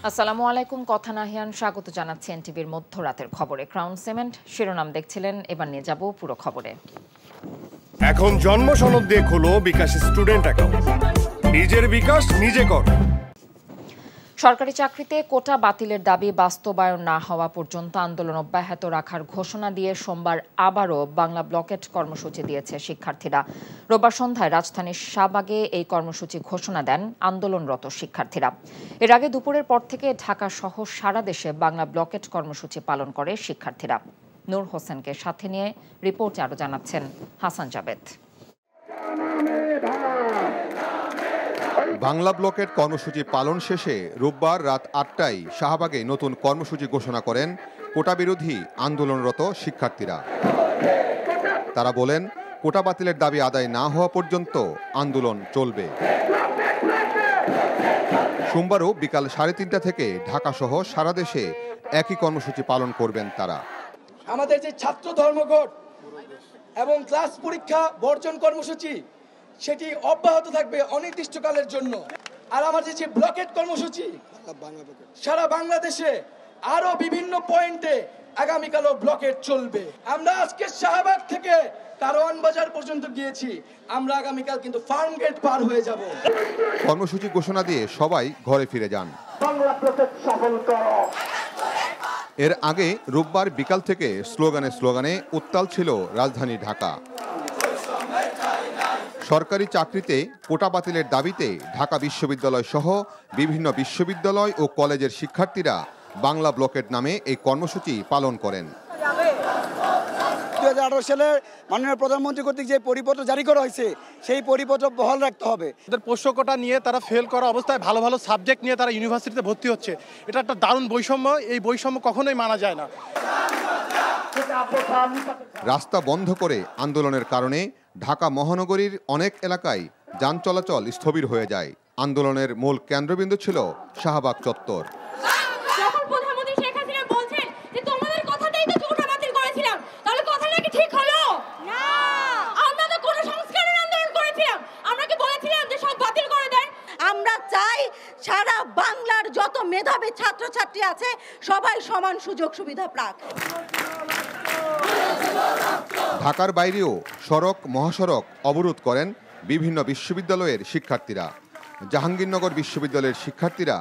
আসসালামু আলাইকুম। কথা নাহিয়ান স্বাগত জানাচ্ছি এনটিভির মধ্যরাতের খবরে। ক্রাউন সিমেন্ট শিরোনাম দেখছিলেন, এবার নিয়ে যাব পুরো খবরে। এখন জন্ম সনদ দিয়ে খোলো বিকাশ স্টুডেন্ট অ্যাকাউন্ট। নিজের বিকাশ নিজে কর। সরকারি চাকরিতে কোটা বাতিলের দাবি বাস্তবায়ন না হওয়া পর্যন্ত আন্দোলন অব্যাহত রাখার ঘোষণা দিয়ে সোমবার আবারও বাংলা ব্লকেট কর্মসূচি দিয়েছে শিক্ষার্থীরা। রোববার সন্ধ্যায় রাজধানীর শাহবাগে এই কর্মসূচি ঘোষণা দেন আন্দোলনরত শিক্ষার্থীরা। এর আগে দুপুরের পর থেকে ঢাকা সহ সারা দেশে বাংলা ব্লকেট কর্মসূচি পালন করে শিক্ষার্থীরা। নূর হোসেনকে সাথে নিয়ে রিপোর্টে আরও জানাচ্ছেন হাসান জাবেদ। বাংলা ব্লকেট কর্মসূচি পালন শেষে রোববার রাত ৮টায় শাহবাগে নতুন কর্মসূচি ঘোষণা করেন কোটা বিরোধী আন্দোলনরত শিক্ষার্থীরা। তারা বলেন, কোটা বাতিলের দাবি আদায় না হওয়া পর্যন্ত আন্দোলন চলবে। সোমবারও বিকাল ৩:৩০ থেকে ঢাকা সহ সারা দেশে একই কর্মসূচি পালন করবেন তারা। আমাদের যে ছাত্র ধর্মঘট এবং ক্লাস পরীক্ষা বর্জন কর্মসূচি সেটি অব্যাহত থাকবে অনির্দিষ্টকালের জন্য। আর আমাদের যে ব্লকেট কর্মসূচি সারা বাংলাদেশে আরো বিভিন্ন পয়েন্টে আগামীকালও ব্লকেট চলবে। আমরা আজকে শাহবাগ থেকে কারওয়ান বাজার পর্যন্ত গিয়েছি, আমরা আগামীকাল কিন্তু ফার্ম গেট পার হয়ে যাব। কর্মসূচি ঘোষণা দিয়ে সবাই ঘরে ফিরে যান। বাংলা ব্লকেট সফল করো। এর আগে রোববার বিকাল থেকে স্লোগানে উত্তাল ছিল রাজধানী ঢাকা। সরকারি চাকরিতে কোটা বাতিলের দাবিতে ঢাকা বিশ্ববিদ্যালয় সহ বিভিন্ন বিশ্ববিদ্যালয় ও কলেজের শিক্ষার্থীরা বাংলা ব্লকেট নামে এই কর্মসূচি পালন করেন। 2018 সালে মাননীয় প্রধানমন্ত্রী কর্তৃক যে পরিপত্র জারি করা হয়েছে সেই পরিপত্র বহাল রাখতে হবে। তাদের পোষ্য কোটা নিয়ে তারা ফেল করা অবস্থায় ভালো ভালো সাবজেক্ট নিয়ে তারা ইউনিভার্সিটিতে ভর্তি হচ্ছে। এটা একটা দারুণ বৈষম্য, এই বৈষম্য কখনোই মানা যায় না। রাস্তা বন্ধ করে আন্দোলনের কারণে ঢাকা মহানগরীর অনেক এলাকায় যান চলাচল স্থবির হয়ে যায়। আন্দোলনের মূল কেন্দ্রবিন্দু ছিল শাহবাগ চত্বর। আমরা চাই সারা বাংলার যত মেধাবী ছাত্রছাত্রী আছে সবাই সমান সুযোগ সুবিধা পাক। ঢাকার বাইরেও সড়ক মহাসড়ক অবরোধ করেন বিভিন্ন বিশ্ববিদ্যালয়ের শিক্ষার্থীরা। জাহাঙ্গীরনগর বিশ্ববিদ্যালয়ের শিক্ষার্থীরা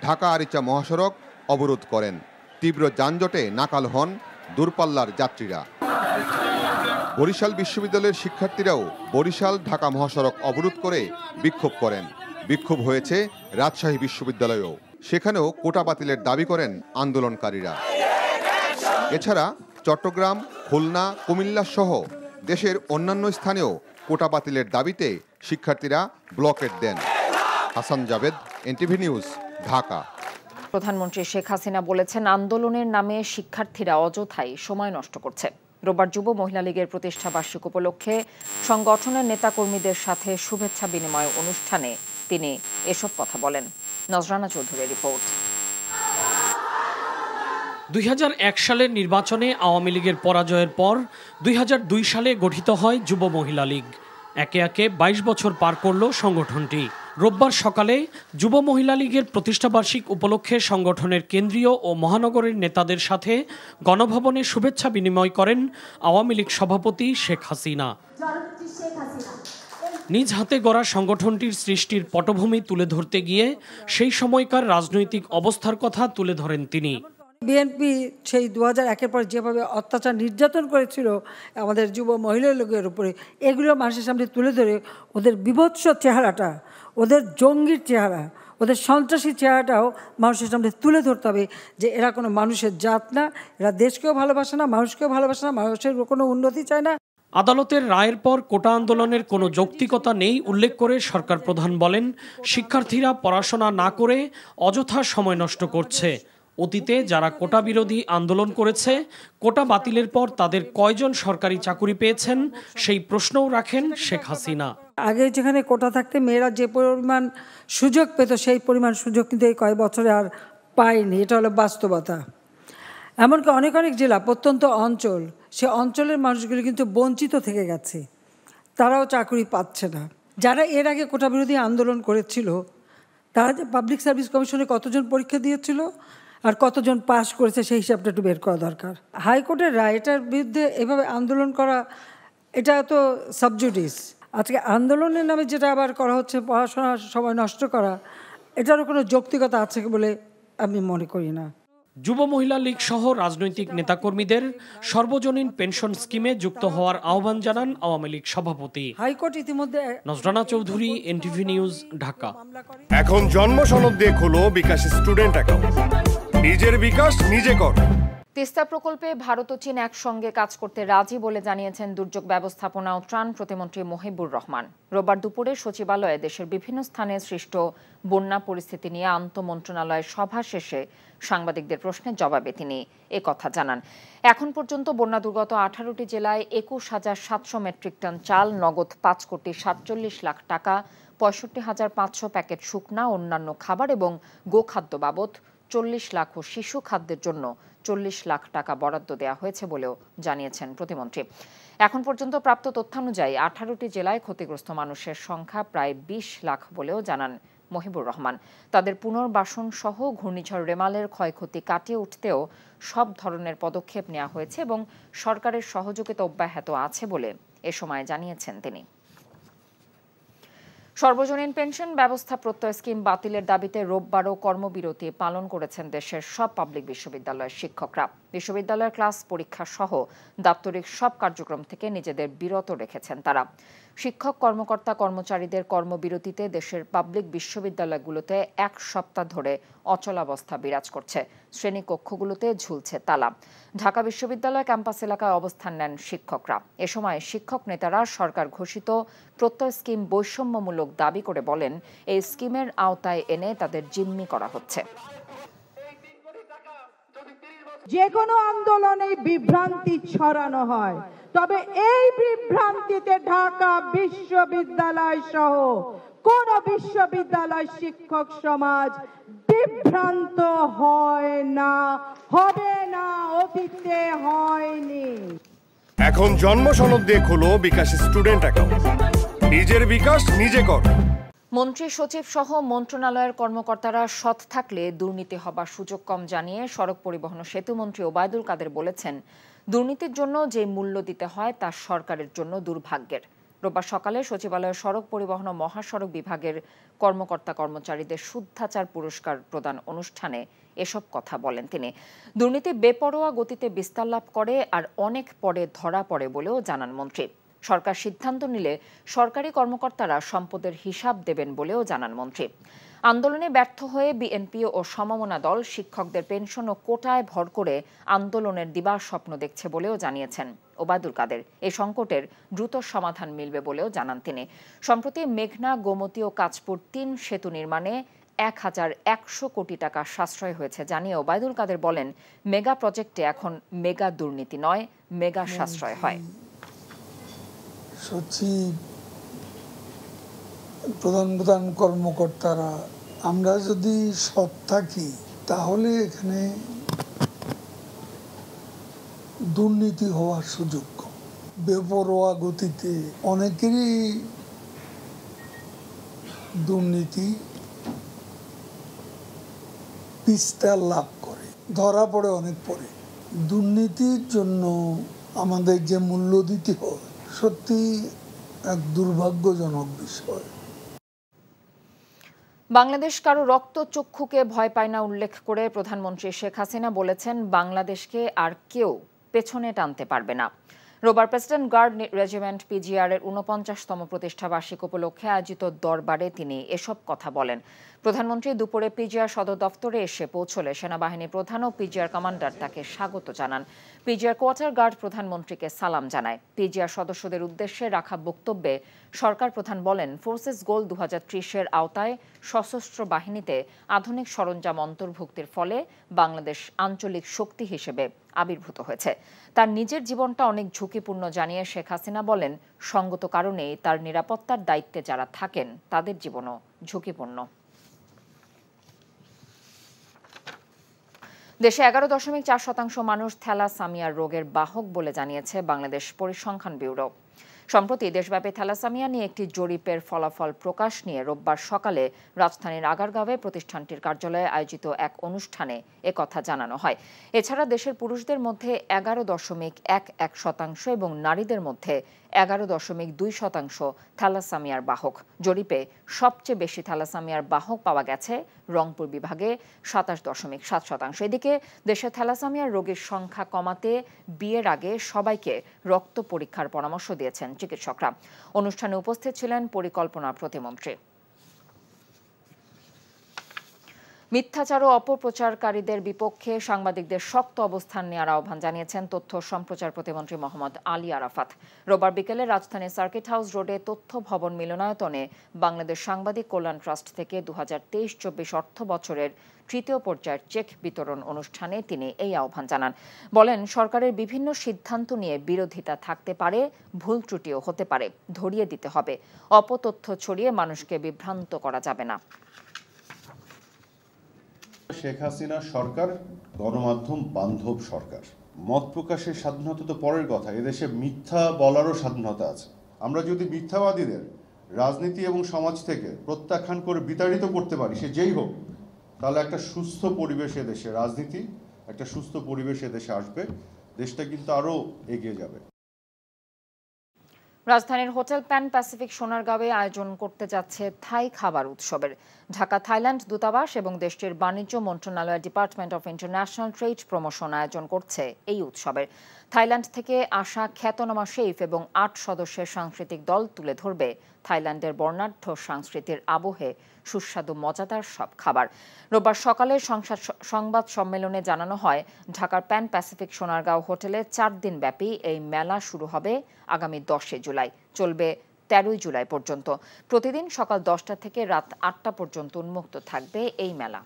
ঢাকা আরিচা মহাসড়ক অবরোধ করেন। তীব্র যানজটে নাকাল হন দূরপাল্লার যাত্রীরা। বরিশাল বিশ্ববিদ্যালয়ের শিক্ষার্থীরাও বরিশাল ঢাকা মহাসড়ক অবরোধ করে বিক্ষোভ করেন। বিক্ষোভ হয়েছে রাজশাহী বিশ্ববিদ্যালয়েও, সেখানেও কোটা বাতিলের দাবি করেন আন্দোলনকারীরা। এছাড়া চট্টগ্রাম, খুলনা, কুমিল্লা সহ দেশের অন্যান্য স্থানেও কোটা বাতিলের দাবিতে শিক্ষার্থীরা ব্লকেট দেন। Hasan Javed, NTV news, Dhaka. প্রধানমন্ত্রী শেখ হাসিনা বলেছেন, আন্দোলনের নামে শিক্ষার্থীরা অযথাই সময় নষ্ট করছে। রোববার যুব মহিলা লীগের প্রতিষ্ঠা বার্ষিক উপলক্ষে সংগঠনের নেতাকর্মীদের সাথে শুভেচ্ছা বিনিময় অনুষ্ঠানে তিনি এসব কথা বলেন। নজরানা চৌধুরীর রিপোর্ট। 2001 সালের নির্বাচনে আওয়ামী লীগের পরাজয়ের পর 2002 সালে গঠিত হয় যুব মহিলা লীগ। একে একে 22 বছর পার করল সংগঠনটি। রোববার সকালে যুব মহিলা লীগের প্রতিষ্ঠাবার্ষিক উপলক্ষে সংগঠনের কেন্দ্রীয় ও মহানগরের নেতাদের সাথে গণভবনে শুভেচ্ছা বিনিময় করেন আওয়ামী লীগ সভাপতি শেখ হাসিনা। নিজ হাতে গড়া সংগঠনটির সৃষ্টির পটভূমি তুলে ধরতে গিয়ে সেই সময়কার রাজনৈতিক অবস্থার কথা তুলে ধরেন তিনি। বিএনপি সেই 2001-এর পর যেভাবে অত্যাচার নির্যাতন করেছিল আমাদের যুব মহিলা লোকের উপরে, এগুলো মানুষের সামনে তুলে ধরে ওদের বিভৎস চেহারাটা, ওদের জঙ্গির চেহারা, ওদের সন্ত্রাসী চেহারাটাও মানুষের সামনে তুলে ধরতে হবে যে এরা কোনো মানুষের জাত না, এরা দেশকেও ভালোবাসে না, মানুষকেও ভালোবাসে না, মানুষের কোনো উন্নতি চায় না। আদালতের রায়ের পর কোটা আন্দোলনের কোনো যৌক্তিকতা নেই উল্লেখ করে সরকার প্রধান বলেন, শিক্ষার্থীরা পড়াশোনা না করে অযথা সময় নষ্ট করছে। অতীতে যারা কোটা বিরোধী আন্দোলন করেছে, কোটা বাতিলের পর তাদের কয়জন সরকারি চাকুরি পেয়েছেন সেই প্রশ্নও রাখেন শেখ হাসিনা। আগে যেখানে কোটা থাকতে মেয়েরা যে পরিমাণ সুযোগ পেত সেই পরিমাণ সুযোগ কিন্তু এই কয়েক বছরে আর পায়নি, এটা হলো বাস্তবতা। এমনকি অনেক অনেক জেলা, প্রত্যন্ত অঞ্চল, সে অঞ্চলের মানুষগুলি কিন্তু বঞ্চিত থেকে গেছে, তারাও চাকরি পাচ্ছে না। যারা এর আগে কোটা বিরোধী আন্দোলন করেছিল তারা যে পাবলিক সার্ভিস কমিশনে কতজন পরীক্ষা দিয়েছিল আর কতজন পাস করেছে সেই হিসাবটা একটু বের করা দরকার। হাইকোর্টের রায় এটার বিরুদ্ধে এভাবে আন্দোলন করা, এটা তো সাবজুডিস। আজকে আন্দোলনের নামে যেটা আবার করা হচ্ছে, পড়াশোনার সময় নষ্ট করা, এটারও কোনো যৌক্তিকতা আছে বলে আমি মনে করি না। যুব মহিলা লীগ সহ রাজনৈতিক নেতাকর্মীদের সর্বজনীন পেনশন স্কিমে যুক্ত হওয়ার আহ্বান জানান আওয়ামী লীগ সভাপতি। হাইকোর্ট ইতিমধ্যে নজরানা চৌধুরী, এনটিভি নিউজ, ঢাকা। এখন জন্ম সনদ দিয়ে খোলো বিকাশ স্টুডেন্ট অ্যাকাউন্ট। নিজের বিকাশ নিজে কর। তিস্তা প্রকল্পে ভারত ও চীন একসঙ্গে কাজ করতে রাজি বলে জানিয়েছেন দুর্যোগ ব্যবস্থাপনা ও ত্রাণ প্রতিমন্ত্রী মহিবুর রহমান। রোববার দুপুরে সচিবালয়ে দেশের বিভিন্ন স্থানে সৃষ্ট বন্যা পরিস্থিতি নিয়ে আন্তঃমন্ত্রণালয়ের সভা শেষে সাংবাদিকদের প্রশ্নের জবাবে তিনি একথা জানান। এখন পর্যন্ত বন্যা দুর্গত 18টি জেলায় 21,700 মেট্রিক টন চাল, নগদ 5,47,00,000 টাকা, 65,500 প্যাকেট শুকনা অন্যান্য খাবার এবং গোখাদ্য বাবদ 40 লাখ ও শিশু খাদ্যের জন্য 40 লাখ টাকা বরাদ্দ দেওয়া হয়েছে বলেও জানিয়েছেন প্রতিমন্ত্রী। এখন পর্যন্ত প্রাপ্ত তথ্যানুযায়ী 18টি জেলায় ক্ষতিগ্রস্ত মানুষের সংখ্যা প্রায় 20 লাখ বলেও জানান মহিবুর রহমান। তাদের পুনর্বাসন সহ ঘূর্ণিঝড় রেমালের ক্ষয়ক্ষতি কাটিয়ে উঠতেও সব ধরনের পদক্ষেপ নেওয়া হয়েছে এবং সরকারের সহযোগিতা অব্যাহত আছে বলে এ সময় জানিয়েছেন তিনি। সর্বজনীন পেনশন ব্যবস্থা প্রত্যয় স্কিম বাতিলের দাবিতে রোববারও কর্মবিরতি পালন করেছেন দেশের সব পাবলিক বিশ্ববিদ্যালয়ের শিক্ষকরা। বিশ্ববিদ্যালয়ের ক্লাস পরীক্ষা সহ দাপ্তরিক সব কার্যক্রম থেকে নিজেদের বিরত রেখেছেন তারা। শিক্ষক কর্মকর্তা কর্মচারীদের কর্মবিরতিতে দেশের পাবলিক বিশ্ববিদ্যালয়গুলোতে 1 সপ্তাহ ধরে অচলাবস্থা বিরাজ করছে। শ্রেণীকক্ষগুলোতে ঝুলছে তালা। ঢাকা বিশ্ববিদ্যালয় ক্যাম্পাস এলাকায় অবস্থান নেন শিক্ষকরা। এ সময় শিক্ষক নেতারা সরকার ঘোষিত প্রত্যয় স্কিম বৈষম্যমূলক দাবি করে বলেন, এই স্কিমের আওতায় এনে তাদের জিম্মি করা হচ্ছে। যে কোনো আন্দোলনে বিভ্রান্তি ছড়ানো হয়, তবে এই বিভ্রান্তিতে ঢাকা বিশ্ববিদ্যালয় সহ কোন বিশ্ববিদ্যালয় শিক্ষক সমাজ বিভ্রান্ত হয় না, হবে না, অতীতে হয়নি। এখন জন্ম সনদ দিয়ে খোলো বিকাশ স্টুডেন্ট অ্যাকাউন্ট। নিজের বিকাশ নিজে কর। মন্ত্রী সচিব সহ মন্ত্রণালয়ের কর্মকর্তারা সৎ থাকলে দুর্নীতি হবার সুযোগ কম জানিয়ে সড়ক পরিবহন ও সেতু মন্ত্রী ওবায়দুল কাদের বলেছেন, দুর্নীতির জন্য যে মূল্য দিতে হয় তা সরকারের জন্য দুর্ভাগ্যের। রোববার সকালে সচিবালয়ের সড়ক পরিবহন ও মহাসড়ক বিভাগের কর্মকর্তা কর্মচারীদের শুদ্ধাচার পুরস্কার প্রদান অনুষ্ঠানে এসব কথা বলেন তিনি। দুর্নীতি বেপরোয়া গতিতে বিস্তার লাভ করে আর অনেক পরে ধরা পড়ে বলেও জানান মন্ত্রী। সরকার সিদ্ধান্ত নিলে সরকারি কর্মকর্তারা সম্পদের হিসাব দেবেন বলেও জানান মন্ত্রী। আন্দোলনে ব্যর্থ হয়ে বিএনপি ও সমমনা দল শিক্ষকদের পেনশন ও কোটায় ভর করে আন্দোলনের দিবার স্বপ্ন দেখছে বলেও জানিয়েছেন ওবায়দুল কাদের। এই সংকটের দ্রুত সমাধান মিলবে বলেও জানান তিনি। সম্প্রতি মেঘনা, গোমতী ও কাঁচপুর 3 সেতু নির্মাণে 1,100 কোটি টাকা সাশ্রয় হয়েছে জানিয়ে ওবায়দুল কাদের বলেন, মেগা প্রজেক্টে এখন মেগা দুর্নীতি নয়, মেগা সাশ্রয় হয়। সচিব, প্রধান কর্মকর্তারা আমরা যদি সৎ থাকি তাহলে এখানে দুর্নীতি হওয়ার সুযোগ কম। বেপরোয়া গতিতে অনেকেরই দুর্নীতি বিস্তার লাভ করে, ধরা পড়ে অনেক পরে। দুর্নীতির জন্য আমাদের যে মূল্য দিতে হয় সত্যি এক দুর্ভাগ্যজনক বিষয়। বাংলাদেশ কারো রক্তচক্ষুকে ভয় পায় না উল্লেখ করে প্রধানমন্ত্রী শেখ হাসিনা বলেছেন, বাংলাদেশকে আর কেউ পেছনে টানতে পারবে না। রোববার প্রেসিডেন্ট গার্ড রেজিমেন্ট পিজিআর এর 49তম প্রতিষ্ঠা বার্ষিক উপলক্ষে আয়োজিত দরবারে তিনি এসব কথা বলেন। প্রধানমন্ত্রী দুপুরে পিজিআর সদর দফতরে এসে পৌঁছলে সেনাবাহিনী প্রধান ও পিজিআর কমান্ডার তাকে স্বাগত জানান। পিজিআর কোয়ার্টার গার্ড প্রধানমন্ত্রীকে সালাম জানায়। পিজিআর সদস্যদের উদ্দেশ্যে রাখা বক্তব্যে সরকার প্রধান বলেন, ফোর্সেস গোল 2030-এর আওতায় সশস্ত্র বাহিনীতে আধুনিক সরঞ্জাম অন্তর্ভুক্তির ফলে বাংলাদেশ আঞ্চলিক শক্তি হিসেবে আবির্ভূত হয়েছে। তার নিজের জীবনটা অনেক ঝুঁকিপূর্ণ জানিয়ে শেখ হাসিনা বলেন, সঙ্গত কারণেই তার নিরাপত্তার দায়িত্বে যারা থাকেন তাদের জীবনও ঝুঁকিপূর্ণ। দেশে 11.4% মানুষ থ্যালাসেমিয়া রোগের বাহক বলে জানিয়েছে বাংলাদেশ পরিসংখ্যান ব্যুরো। সম্প্রতি দেশব্যাপী থ্যালাসেমিয়া নিয়ে একটি জরিপের ফলাফল প্রকাশ নিয়ে রোববার সকালে রাজধানীর আগারগাঁওয়ে প্রতিষ্ঠানটির কার্যালয়ে আয়োজিত এক অনুষ্ঠানে একথা জানানো হয়। এছাড়া দেশের পুরুষদের মধ্যে 11.11% এবং নারীদের মধ্যে 11.2% থ্যালাসেমিয়ার বাহক। জরিপে সবচেয়ে বেশি থ্যালাসেমিয়ার বাহক পাওয়া গেছে রংপুর বিভাগে 27.7%। এদিকে দেশে থ্যালাসেমিয়ার রোগীর সংখ্যা কমাতে বিয়ের আগে সবাইকে রক্ত পরীক্ষার পরামর্শ দিয়েছেন চিকিৎসকরা। অনুষ্ঠানে উপস্থিত ছিলেন পরিকল্পনা প্রতিমন্ত্রী। মিথ্যাচার ও অপপ্রচারকারীদের বিপক্ষে সাংবাদিকদের শক্ত অবস্থান নেওয়ার আহ্বান জানিয়েছেন তথ্য সম্প্রচার প্রতিমন্ত্রী মোহাম্মদ আলী আরাফাত। রোববার বিকেলে রাজধানীর সার্কিট হাউস রোডে তথ্য ভবন মিলনায়তনে বাংলাদেশ সাংবাদিক কল্যাণ ট্রাস্ট থেকে 2023-24 অর্থ বছরের তৃতীয় পর্যায়ের চেক বিতরণ অনুষ্ঠানে তিনি এই আহ্বান জানান। বলেন, সরকারের বিভিন্ন সিদ্ধান্ত নিয়ে বিরোধিতা থাকতে পারে, ভুল ত্রুটিও হতে পারে, ধরিয়ে দিতে হবে। অপতথ্য ছড়িয়ে মানুষকে বিভ্রান্ত করা যাবে না। শেখ হাসিনা সরকার গণমাধ্যম বান্ধব সরকার। মত প্রকাশের স্বাধীনতা তো পরের কথা, এদেশে মিথ্যা বলারও স্বাধীনতা আছে। আমরা যদি মিথ্যাবাদীদের রাজনীতি এবং সমাজ থেকে প্রত্যাখ্যান করে বিতাড়িত করতে পারি, সে যেই হোক, তাহলে একটা সুস্থ পরিবেশ এদেশে, রাজনীতি একটা সুস্থ পরিবেশ এদেশে আসবে, দেশটা কিন্তু আরও এগিয়ে যাবে। রাজধানীর হোটেল প্যান প্যাসিফিক সোনারগাঁওয়ে আয়োজন করতে যাচ্ছে থাই খাবার উৎসবের। ঢাকা থাইল্যান্ড দূতাবাস এবং দেশটির বাণিজ্য মন্ত্রণালয়ের department of international trade promotion আয়োজন করছে এই উৎসবের। থাইল্যান্ড থেকে আসা খ্যাতনামা শেফ এবং 8 সদস্যের সাংস্কৃতিক দল তুলে ধরবে থাইল্যান্ডের বর্ণাঢ্য সংস্কৃতির আবহে সুস্বাদু মজাদার সব খাবার। রোববার সকালে সংবাদ সম্মেলনে জানানো হয়, ঢাকার প্যান প্যাসিফিক সোনারগাঁও হোটেলে 4 দিন ব্যাপী এই মেলা শুরু হবে আগামী 10 জুলাই, চলবে 13 জুলাই পর্যন্ত। প্রতিদিন সকাল 10টা থেকে রাত 8টা পর্যন্ত উন্মুক্ত থাকবে এই মেলা।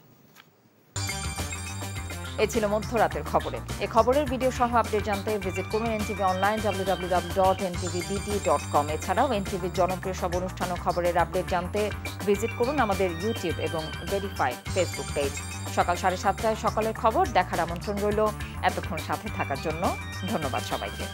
এ ছিল মধ্যরাতের খবরে। এ খবরের ভিডিও সহ আপডেট জানতে ভিজিট করুন এনটিভি অনলাইন www.ntvbt.com। এছাড়াও এনটিভির জনপ্রিয় সব অনুষ্ঠান ও খবরের আপডেট জানতে ভিজিট করুন আমাদের ইউটিউব এবং ভেরিফাইড ফেসবুক পেজ। সকাল 7:30টায় সকালের খবর দেখার আমন্ত্রণ রইল। এতক্ষণ সাথে থাকার জন্য ধন্যবাদ সবাইকে।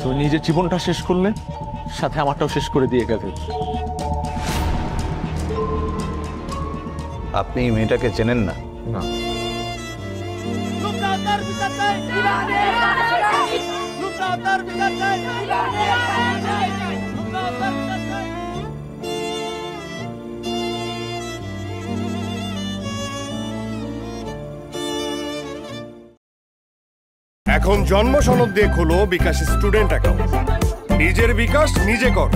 তুমি নিজের জীবনটা শেষ করলে, সাথে আমারটাও শেষ করে দিয়ে গেলে। আপনি এই মেয়েটাকে চেনেন না? না। এখন জন্ম সনদ দিয়ে খোলো বিকাশ স্টুডেন্ট অ্যাকাউন্ট। নিজের বিকাশ নিজে কর।